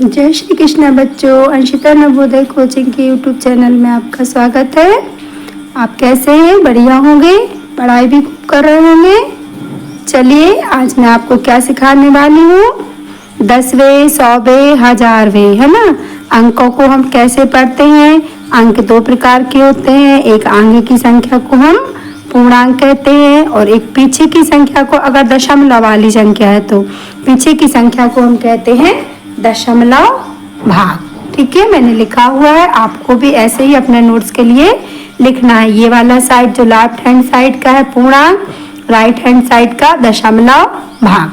जय श्री कृष्ण बच्चों, अंशिता नवोदय कोचिंग के यूट्यूब चैनल में आपका स्वागत है। आप कैसे हैं? बढ़िया होंगे, पढ़ाई भी खूब कर रहे होंगे। चलिए आज मैं आपको क्या सिखाने वाली हूँ। 10वें, 100वें, 1000वें, है ना। अंकों को हम कैसे पढ़ते हैं। अंक दो प्रकार के होते हैं। एक आगे की संख्या को हम पूर्णांक कहते हैं और एक पीछे की संख्या को, अगर दशमलव वाली संख्या है तो पीछे की संख्या को हम कहते हैं दशमलव भाग। ठीक है, मैंने लिखा हुआ है, आपको भी ऐसे ही अपने नोट्स के लिए लिखना है। ये वाला साइड जो लेफ्ट हैंड साइड का है पूर्णांक, राइट हैंड साइड का दशमलव भाग।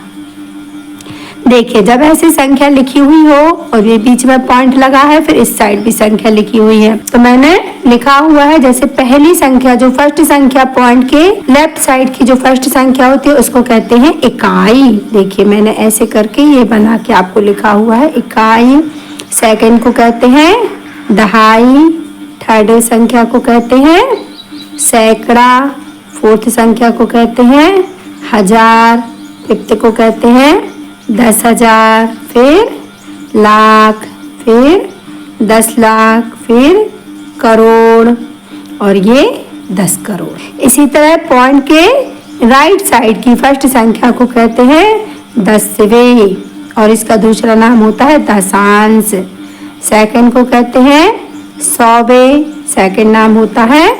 देखिए जब ऐसी संख्या लिखी हुई हो और ये बीच में पॉइंट लगा है, फिर इस साइड भी संख्या लिखी हुई है, तो मैंने लिखा हुआ है जैसे पहली संख्या जो फर्स्ट संख्या पॉइंट के लेफ्ट साइड की जो फर्स्ट संख्या होती है उसको कहते हैं इकाई। देखिए मैंने ऐसे करके ये बना के आपको लिखा हुआ है इकाई। सेकंड को कहते हैं दहाई, थर्ड संख्या को कहते हैं सैकड़ा, फोर्थ संख्या को कहते हैं हजार, फिफ्थ को कहते हैं 10,000, फिर लाख, फिर 10 लाख, फिर करोड़ और ये 10 करोड़। इसी तरह पॉइंट के राइट साइड की फर्स्ट संख्या को कहते हैं 10वें और इसका दूसरा नाम होता है दशांश। सेकंड को कहते हैं 100वें, सेकंड नाम होता है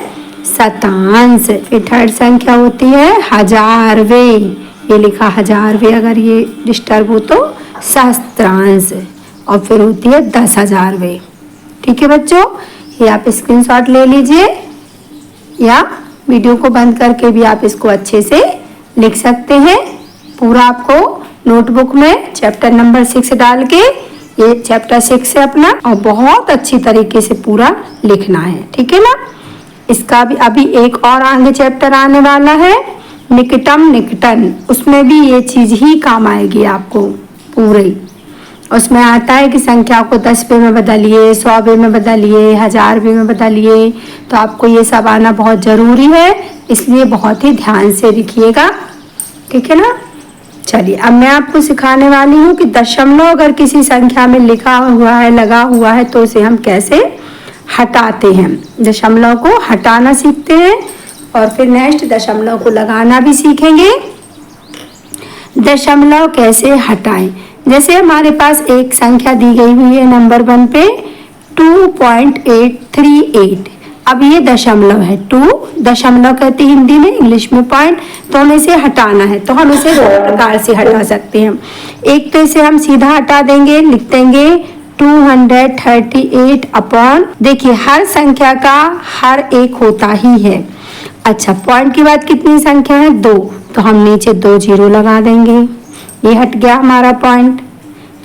शतांश। फिर थर्ड संख्या होती है 1000वें, ये लिखा 1000वें, अगर ये डिस्टर्ब हो तो सहस्त्रांश। और फिर होती है 10,000वें। ठीक है बच्चों, ये आप स्क्रीनशॉट ले लीजिए या वीडियो को बंद करके भी आप इसको अच्छे से लिख सकते हैं। पूरा आपको नोटबुक में चैप्टर नंबर 6 डाल के, ये चैप्टर 6 है अपना, और बहुत अच्छी तरीके से पूरा लिखना है। ठीक है ना। इसका भी अभी एक और आगे चैप्टर आने वाला है, निकटम निकटन, उसमें भी ये चीज ही काम आएगी आपको पूरे। उसमें आता है कि संख्या को 10वें में बदलिए, 100वें में बदलिए, 1000वें में बदलिए, तो आपको ये सब आना बहुत जरूरी है, इसलिए बहुत ही ध्यान से लिखिएगा। ठीक है ना। चलिए अब मैं आपको सिखाने वाली हूँ कि दशमलव अगर किसी संख्या में लिखा हुआ है, लगा हुआ है, तो उसे हम कैसे हटाते हैं। दशमलव को हटाना सीखते हैं और फिर नेक्स्ट दशमलव को लगाना भी सीखेंगे। दशमलव कैसे हटाएं। जैसे हमारे पास एक संख्या दी गई हुई है नंबर 1 पे 2.838। अब ये दशमलव है, 2 दशमलव कहते हैं हिंदी में, इंग्लिश में पॉइंट, तो हमें इसे हटाना है। तो हम इसे दो प्रकार से हटा सकते हैं। एक तो इसे हम सीधा हटा देंगे, लिख देंगे 238 अपॉन, देखिए हर संख्या का हर एक होता ही है। अच्छा, पॉइंट की बात कितनी संख्या है? 2, तो हम नीचे 2 जीरो लगा देंगे, ये हट गया हमारा पॉइंट।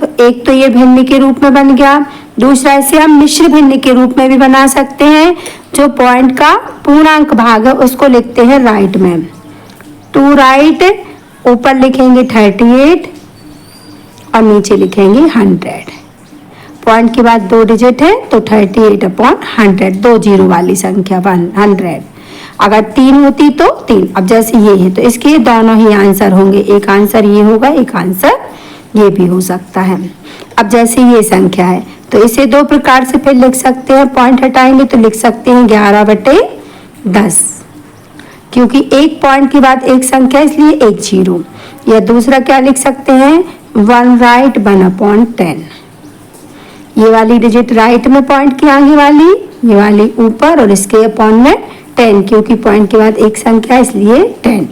तो एक तो ये भिन्न के रूप में बन गया। दूसरा इसे हम मिश्र भिन्न के रूप में भी बना सकते हैं। जो पॉइंट का पूर्णांक भाग है उसको लिखते हैं राइट में, 2 राइट, ऊपर लिखेंगे 38 और नीचे लिखेंगे 100। पॉइंट के बाद 2 डिजिट है तो 38 अपॉन 100, 2 जीरो वाली संख्या 100। अगर 3 होती तो 3। अब जैसे ये है तो इसके दोनों ही आंसर होंगे, एक आंसर ये होगा, एक आंसर ये भी हो सकता है। अब जैसे ये संख्या है तो इसे दो प्रकार से फिर लिख सकते हैं। पॉइंट हटाएंगे तो लिख सकते हैं 11/10, क्योंकि एक पॉइंट के बाद एक संख्या इसलिए एक जीरो। या दूसरा क्या लिख सकते हैं 1 राइट 1/10, ये वाली डिजिट राइट में पॉइंट की आगे वाली, ये वाली ऊपर और इसके अपॉन में 10, क्योंकि पॉइंट के बाद एक संख्या इसलिए 10।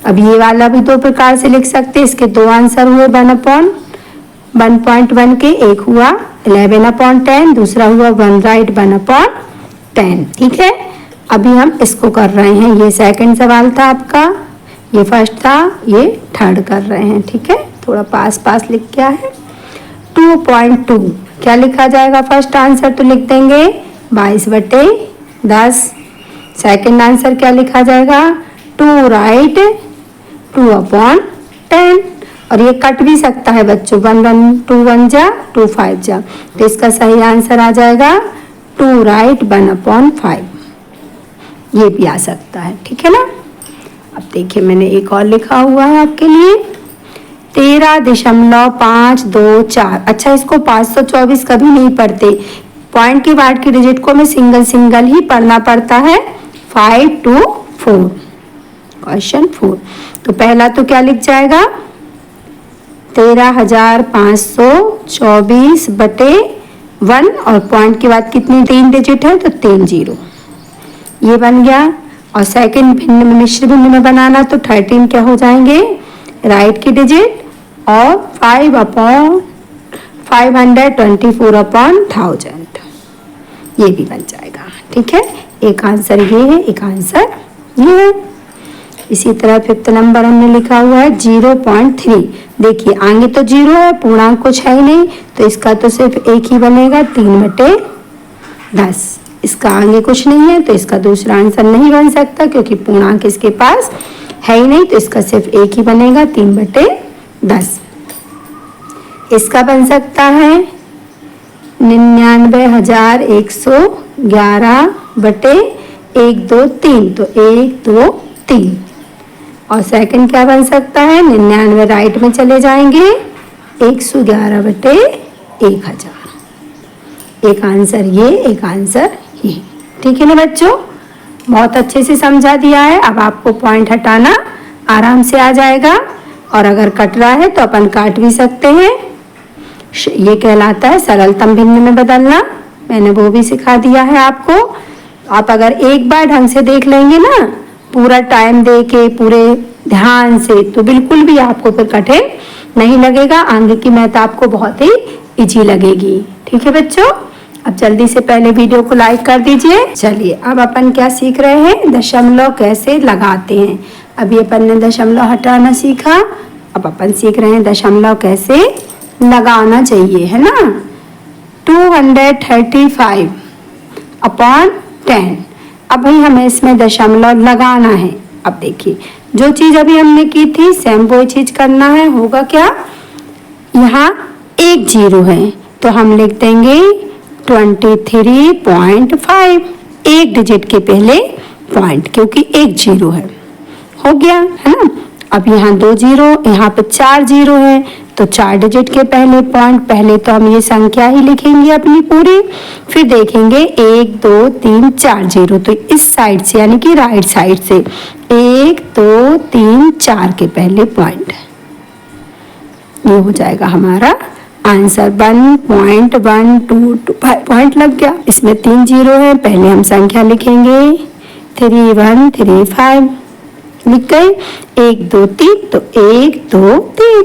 अब ये वाला भी दो प्रकार से लिख सकते हैं, इसके दो आंसर हुए 1/1 के, एक हुआ 11/10, दूसरा हुआ 1 राइट 1/10। ठीक है। अभी हम इसको कर रहे हैं, ये सेकंड सवाल था आपका, ये फर्स्ट था, ये थर्ड कर रहे हैं। ठीक है, थोड़ा पास पास लिख क्या है 2.2, क्या लिखा जाएगा फर्स्ट आंसर, तो लिख देंगे 22/10। सेकंड आंसर क्या लिखा जाएगा 2 राइट 2/10। और ये कट भी सकता है बच्चों, 1 1 2 1 जा 2 5 जा, तो इसका सही आंसर आ जाएगा 2 राइट 1/5, ये भी आ सकता है। ठीक है ना। अब देखिए मैंने एक और लिखा हुआ है आपके लिए, 13.524। अच्छा, इसको 524 कभी नहीं पढ़ते, पॉइंट के बाद की डिजिट को हमें सिंगल सिंगल ही पढ़ना पड़ता है। 5 to 4, क्वेश्चन 4। तो पहला तो क्या लिख जाएगा, 13,524 बटे 1, और पॉइंट के बाद कितनी 3 डिजिट है तो 3 जीरो, ये बन गया। और सेकंड भिन्न में मिश्र भिन्न में बनाना तो 13 क्या हो जाएंगे, राइट की डिजिट, और 5/524/1000, ये भी बन जाएगा। ठीक है, एक आंसर ये है, एक आंसर ये है। इसी तरह फिफ्थ नंबर हमने लिखा हुआ है 0.3। देखिए आगे तो 0 है, पूर्णांक कुछ है ही नहीं, तो इसका तो सिर्फ एक ही बनेगा 3/10। इसका आगे कुछ नहीं है तो इसका दूसरा आंसर नहीं बन सकता, क्योंकि पूर्णांक इसके पास है ही नहीं, तो इसका सिर्फ एक ही बनेगा 3/10। इसका बन सकता है 99,111 बटे 1 2 3, तो 1 2 3। और सेकंड क्या बन सकता है, 99 राइट में चले जाएंगे, 111 बटे 1000। एक आंसर ये, एक आंसर ये। ठीक है ना बच्चों, बहुत अच्छे से समझा दिया है। अब आपको पॉइंट हटाना आराम से आ जाएगा, और अगर कट रहा है तो अपन काट भी सकते हैं। ये कहलाता है सरलतम भिन्न में बदलना, मैंने वो भी सिखा दिया है आपको। आप अगर एक बार ढंग से देख लेंगे ना, पूरा टाइम दे के पूरे ध्यान से, तो बिल्कुल भी आपको फिर कठिन नहीं लगेगा। आगे की मैथ आपको बहुत ही इजी लगेगी। ठीक है बच्चों, अब जल्दी से पहले वीडियो को लाइक कर दीजिए। चलिए अब अपन क्या सीख रहे हैं, दशमलव कैसे लगाते हैं। अभी अपन ने दशमलव हटाना सीखा, अब अपन सीख रहे हैं दशमलव कैसे लगाना चाहिए, है ना। 235/10। अब भाई हमें इसमें दशमलव लगाना है। अब देखिए जो चीज अभी हमने की थी सेम वो चीज करना है। होगा क्या, यहाँ एक जीरो है तो हम लिख देंगे 23.5, एक डिजिट के पहले पॉइंट, क्योंकि एक जीरो है, हो गया है ना। अब यहाँ 2 जीरो, यहाँ पे 4 जीरो है, तो 4 डिजिट के पहले पॉइंट। पहले तो हम ये संख्या ही लिखेंगे अपनी पूरी, फिर देखेंगे 1 2 3 4 जीरो, तो इस साइड से यानी कि राइट साइड से 1 2 3 4 के पहले पॉइंट, ये हो जाएगा हमारा आंसर। 1.125 पॉइंट लग गया। इसमें 3 जीरो है, पहले हम संख्या लिखेंगे 3135, लिख गए 1 2 3, तो 1 2 3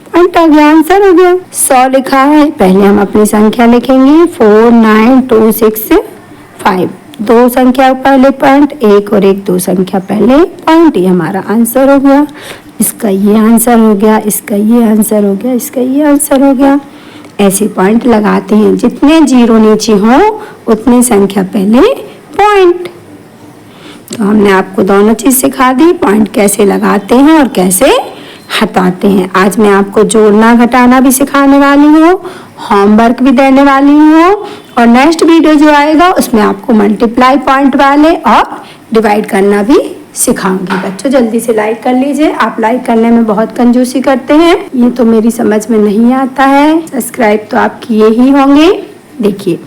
पॉइंट आ गया, आंसर हो गया। 100 लिखा है, पहले हम अपनी संख्या लिखेंगे 49265, 2 संख्या पहले पॉइंट, 1 और 1 2 संख्या पहले पॉइंट, ये हमारा आंसर हो गया। इसका ये आंसर हो गया, इसका ये आंसर हो गया, इसका ये आंसर हो गया। ऐसे पॉइंट लगाते हैं, जितने जीरो नीचे हो उतनी संख्या पहले पॉइंट। तो हमने आपको दोनों चीज सिखा दी, पॉइंट कैसे लगाते हैं और कैसे हटाते हैं। आज मैं आपको जोड़ना घटाना भी सिखाने वाली हूँ, होमवर्क भी देने वाली हूँ, और नेक्स्ट वीडियो जो आएगा उसमें आपको मल्टीप्लाई पॉइंट वाले और डिवाइड करना भी सिखाऊंगी। बच्चों जल्दी से लाइक कर लीजिए, आप लाइक करने में बहुत कंजूसी करते हैं, ये तो मेरी समझ में नहीं आता है। सब्सक्राइब तो आप किए ही होंगे। देखिए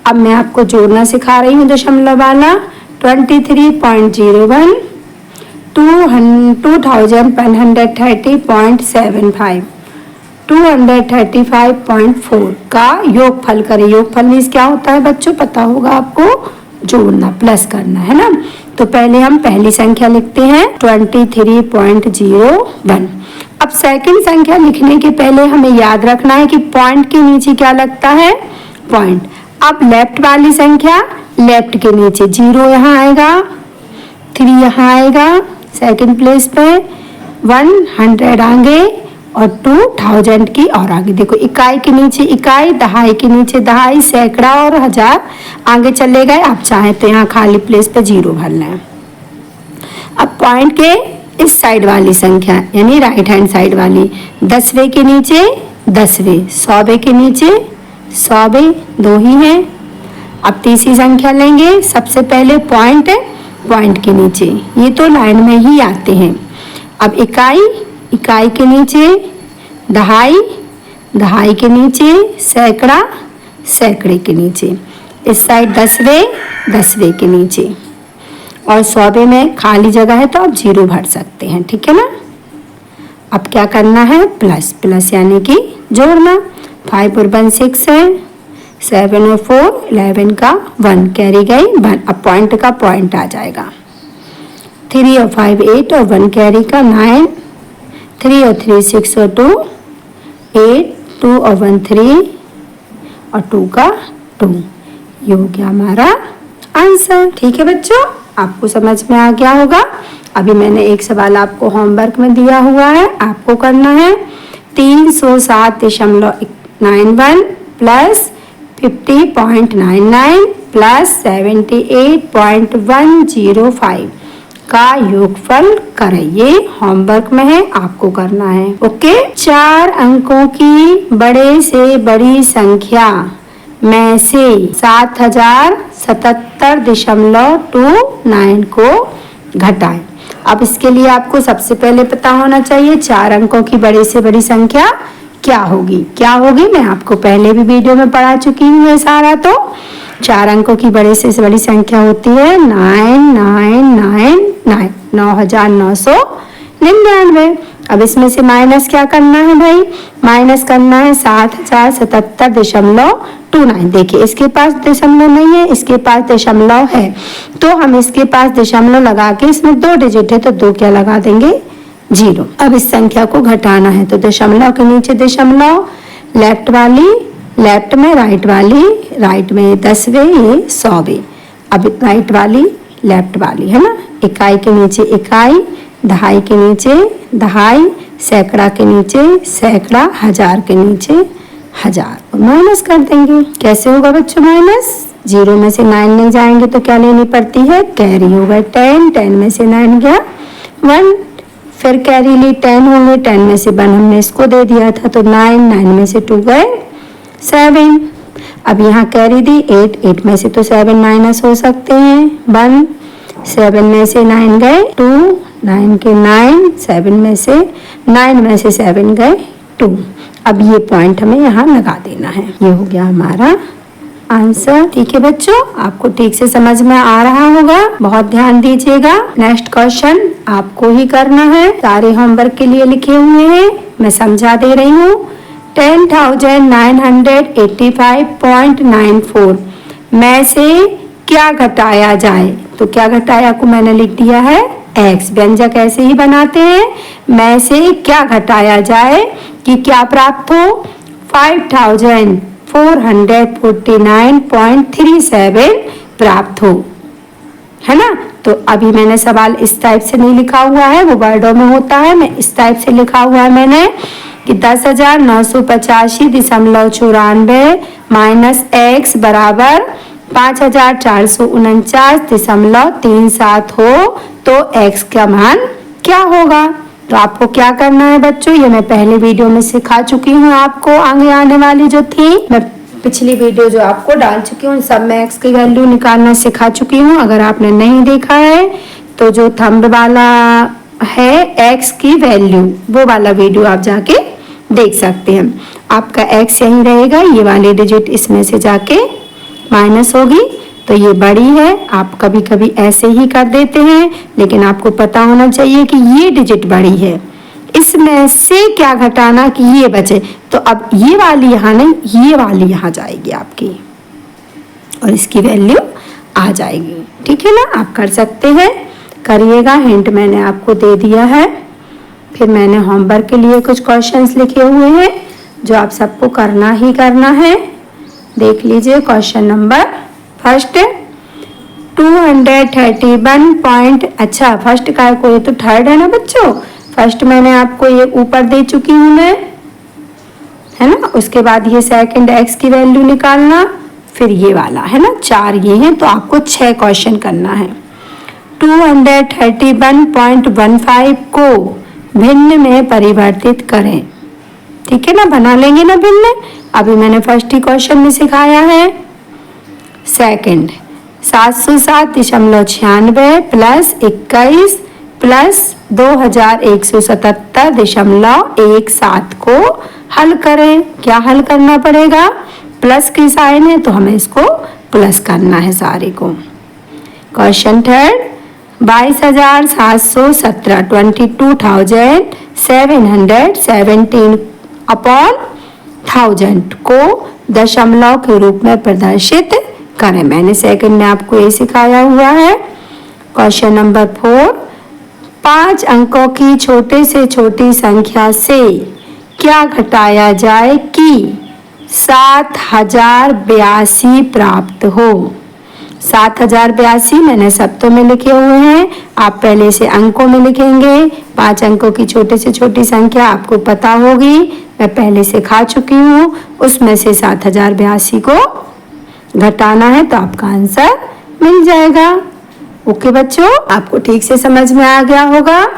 अब मैं आपको जोड़ना सिखा रही हूँ दशमलव वाला। 23.01 2130.75 235.4 का योगफल करें। योगफल मीन्स क्या होता है बच्चों, पता होगा आपको, जोड़ना, प्लस करना, है ना। तो पहले हम पहली संख्या लिखते हैं 23.01। अब सेकंड संख्या लिखने के पहले हमें याद रखना है कि पॉइंट के नीचे क्या लगता है, पॉइंट। अब लेफ्ट वाली संख्या, लेफ्ट के नीचे 0 यहाँ आएगा, 3 यहाँ आएगा सेकंड प्लेस पे, 100 आगे और 2000 की और आगे। देखो इकाई के नीचे इकाई, दहाई के नीचे दहाई, सैकड़ा और हजार आगे चले गए। आप चाहें तो यहाँ खाली प्लेस पे 0 भरना है। अब पॉइंट के इस साइड वाली संख्या यानी राइट हैंड साइड वाली, 10वें के नीचे 10वें, 100वें के नीचे 100वें, 2 ही हैं। अब तीसरी संख्या लेंगे, सबसे पहले पॉइंट, पॉइंट के नीचे, ये तो लाइन में ही आते हैं। अब इकाई इकाई के नीचे दहाई, दहाई के नीचे सैकड़ा, सैकड़े के नीचे, इस साइड दसवे, दसवे के नीचे, और सौवे में खाली जगह है तो आप जीरो भर सकते हैं, ठीक है ना। अब क्या करना है, प्लस, प्लस यानी कि जोड़ना। 5 और 1 6 है, 7 और 4 11 का 1 कैरी गई 1, अब पॉइंट का पॉइंट आ जाएगा। 3 और 5 8 और 1 कैरी का 9, 3 और 3 6 और 2 8, 2 और 1 3 और 2 का 2, ये हो गया हमारा आंसर। ठीक है बच्चों, आपको समझ में आ गया होगा। अभी मैंने एक सवाल आपको होमवर्क में दिया हुआ है, आपको करना है 307.91 प्लस 50.99 प्लस 78.105 का योगफल करें। ये होमवर्क में है, आपको करना है। ओके, 4 अंकों की बड़े से बड़ी संख्या में से 7077.29 को घटाएं। अब इसके लिए आपको सबसे पहले पता होना चाहिए 4 अंकों की बड़े से बड़ी संख्या क्या होगी। क्या होगी मैं आपको पहले भी वीडियो में पढ़ा चुकी हूँ ये सारा। तो 4 अंकों की बड़े से बड़ी संख्या होती है 9999, 9999। अब इसमें से माइनस क्या करना है भाई, माइनस करना है 7077.29। देखिए इसके पास दशमलव नहीं है, इसके पास दशमलव है, तो हम इसके पास दशमलव लगा के, इसमें 2 डिजिट है तो 2 क्या लगा देंगे, 0। अब इस संख्या को घटाना है तो दशमलव के नीचे दशमलव, लेफ्ट वाली लेफ्ट में, राइट वाली राइट में, दसवें ये सौवे। अब राइट वाली लेफ्ट वाली है ना, इकाई के नीचे इकाई, दहाई के नीचे दहाई, सैकड़ा के नीचे सैकड़ा, हजार के नीचे हजार। माइनस कर देंगे, कैसे होगा बच्चों माइनस, 0 में से 9 नहीं जाएंगे तो क्या लेनी पड़ती है, कैरी होगा 10, 10 में से 9 गया 1, फिर कैरी ली 10 होंगे, 10 में से 1 हमने इसको दे दिया था तो 9, 9 में से 2 गए 7। अब यहाँ कैरी दी 8, 8 में से तो 7 माइनस हो सकते हैं 1, 7 में से 9 गए 2, 9 के 9, 7 में से 9 में से 7 गए 2। अब ये पॉइंट हमें यहाँ लगा देना है, ये हो गया हमारा आंसर। ठीक है बच्चों, आपको ठीक से समझ में आ रहा होगा, बहुत ध्यान दीजिएगा। नेक्स्ट क्वेश्चन आपको ही करना है, सारे होमवर्क के लिए लिखे हुए हैं, मैं समझा दे रही हूँ। 10,985.94 में से क्या घटाया जाए, तो क्या घटाया को मैंने लिख दिया है x। व्यंजक ऐसे ही बनाते हैं, में से क्या घटाया जाए कि क्या प्राप्त हो, 5449.37 प्राप्त हो, है ना। तो अभी मैंने सवाल इस टाइप से नहीं लिखा हुआ है, वो वर्डों में होता है, मैं इस टाइप से लिखा हुआ है मैंने कि 10,985.94 माइनस x बराबर 5,449.37 हो तो x का मान क्या होगा। तो आपको क्या करना है बच्चों, ये मैं पहले वीडियो में सिखा चुकी हूँ आपको, आगे आने वाली जो थी, मैं पिछली वीडियो जो आपको डाल चुकी हूँ, सब में x की वैल्यू निकालना सिखा चुकी हूँ। अगर आपने नहीं देखा है तो जो थंब वाला है x की वैल्यू, वो वाला वीडियो आप जाके देख सकते हैं। आपका x यही रहेगा, ये वाली डिजिट इसमें से जाके माइनस होगी तो ये बड़ी है। आप कभी कभी ऐसे ही कर देते हैं, लेकिन आपको पता होना चाहिए कि ये डिजिट बड़ी है, इसमें से क्या घटाना कि ये बचे। तो अब ये वाली यहाँ नहीं, ये वाली यहाँ जाएगी आपकी और इसकी वैल्यू आ जाएगी। ठीक है ना, आप कर सकते हैं, करिएगा, हिंट मैंने आपको दे दिया है। फिर मैंने होमवर्क के लिए कुछ क्वेश्चंस लिखे हुए हैं जो आप सबको करना ही करना है। देख लीजिए क्वेश्चन नंबर फर्स्ट, 231 अच्छा फर्स्ट का कोई तो थर्ड है ना बच्चों, फर्स्ट मैंने आपको ये ऊपर दे चुकी हूँ मैं, है ना। उसके बाद ये सेकंड x की वैल्यू निकालना, फिर ये वाला है ना, 4 ये हैं, तो आपको 6 क्वेश्चन करना है। 231.15 को भिन्न में परिवर्तित करें, ठीक है ना, बना लेंगे ना भिन्न। अभी मैंने फर्स्ट ही क्वेश्चन में सिखाया है। सेकंड 707.96 प्लस 21 प्लस 2177.17 को हल करें। क्या हल करना पड़ेगा? प्लस की साइन है तो हमें इसको प्लस करना है सारे को। क्वेश्चन थर्ड, 22,717 22,717 अपॉन 1000 को दशमलव के रूप में प्रदर्शित करें। मैंने सेकंड में आपको ये सिखाया हुआ है। क्वेश्चन नंबर 4, 5 अंकों की छोटे से छोटी संख्या से क्या घटाया जाए कि 7082 प्राप्त हो। 7082 मैंने शब्दों में लिखे हुए हैं, आप पहले से अंकों में लिखेंगे। 5 अंकों की छोटे से छोटी संख्या आपको पता होगी, मैं पहले सिखा चुकी हूँ। उसमें से 7082 को घटाना है तो आपका आंसर मिल जाएगा। ओके बच्चों, आपको ठीक से समझ में आ गया होगा।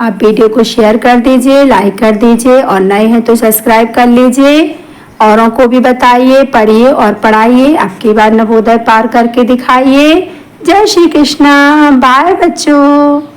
आप वीडियो को शेयर कर दीजिए, लाइक कर दीजिए और नए हैं तो सब्सक्राइब कर लीजिए। औरों को भी बताइए, पढ़िए और पढ़ाइए। आपकी बार नवोदय पार करके दिखाइए। जय श्री कृष्णा। बाय बच्चों।